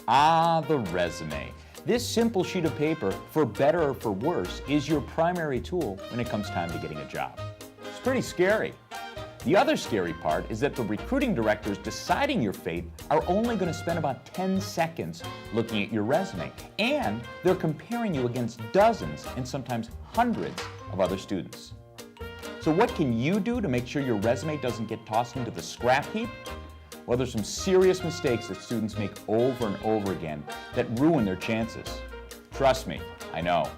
Ah, the resume. This simple sheet of paper, for better or for worse, is your primary tool when it comes time to getting a job. It's pretty scary. The other scary part is that the recruiting directors deciding your fate are only going to spend about 10 seconds looking at your resume, and they're comparing you against dozens and sometimes hundreds of other students. So what can you do to make sure your resume doesn't get tossed into the scrap heap? Well, there's some serious mistakes that students make over and over again that ruin their chances. Trust me, I know.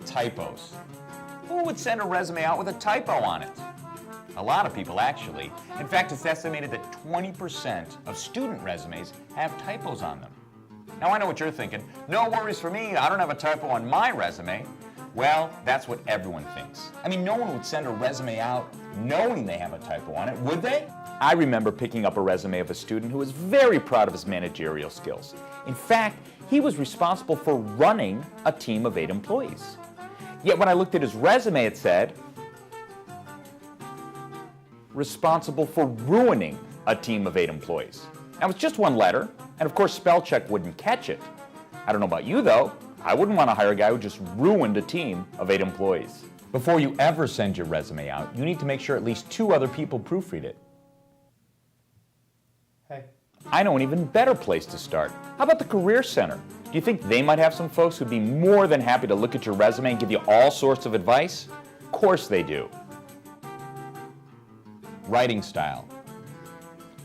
Typos. Who would send a resume out with a typo on it? A lot of people, actually. In fact, it's estimated that 20% of student resumes have typos on them. Now, I know what you're thinking. No worries for me, I don't have a typo on my resume. Well, that's what everyone thinks. I mean, no one would send a resume out knowing they have a typo on it, would they? I remember picking up a resume of a student who was very proud of his managerial skills. In fact, he was responsible for running a team of 8 employees. Yet when I looked at his resume, it said, responsible for ruining a team of 8 employees. Now, it's just one letter, and of course, spell check wouldn't catch it. I don't know about you, though. I wouldn't want to hire a guy who just ruined a team of 8 employees. Before you ever send your resume out, you need to make sure at least 2 other people proofread it. Hey. I know an even better place to start. How about the Career Center? Do you think they might have some folks who'd be more than happy to look at your resume and give you all sorts of advice? Of course they do. Writing style.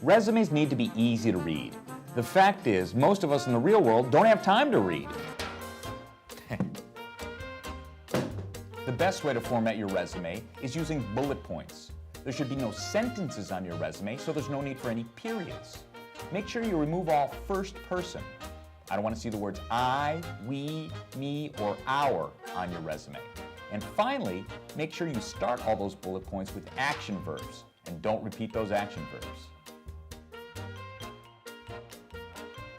Resumes need to be easy to read. The fact is, most of us in the real world don't have time to read. The best way to format your resume is using bullet points. There should be no sentences on your resume, so there's no need for any periods. Make sure you remove all first person. I don't want to see the words I, we, me, or our on your resume. And finally, make sure you start all those bullet points with action verbs, and don't repeat those action verbs.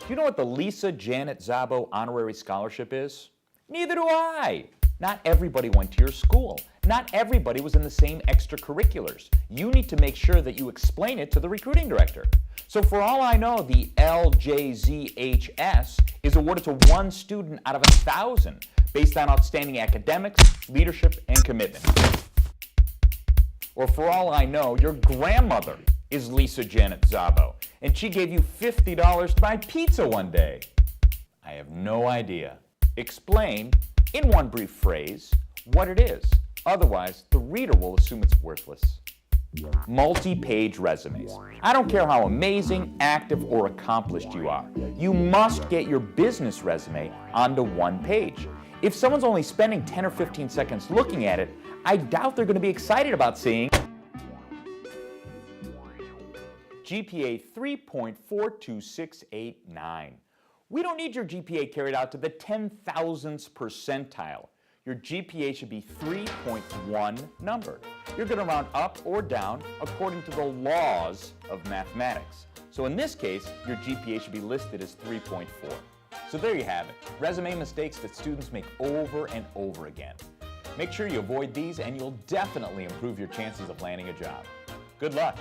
Do you know what the Lisa Janet Szabo Honorary Scholarship is? Neither do I. Not everybody went to your school. Not everybody was in the same extracurriculars. You need to make sure that you explain it to the recruiting director. So for all I know, the LJZHS is awarded to 1 student out of 1,000 based on outstanding academics, leadership, and commitment. Or for all I know, your grandmother is Lisa Janet Szabo, and she gave you $50 to buy pizza one day. I have no idea. Explain, in one brief phrase, what it is. Otherwise, the reader will assume it's worthless. Multi-page resumes. I don't care how amazing, active, or accomplished you are. You must get your business resume onto 1 page. If someone's only spending 10 or 15 seconds looking at it, I doubt they're going to be excited about seeing GPA 3.42689. We don't need your GPA carried out to the 10,000th percentile. Your GPA should be 3.1 numbered. You're going to round up or down according to the laws of mathematics. So in this case, your GPA should be listed as 3.4. So there you have it, resume mistakes that students make over and over again. Make sure you avoid these and you'll definitely improve your chances of landing a job. Good luck.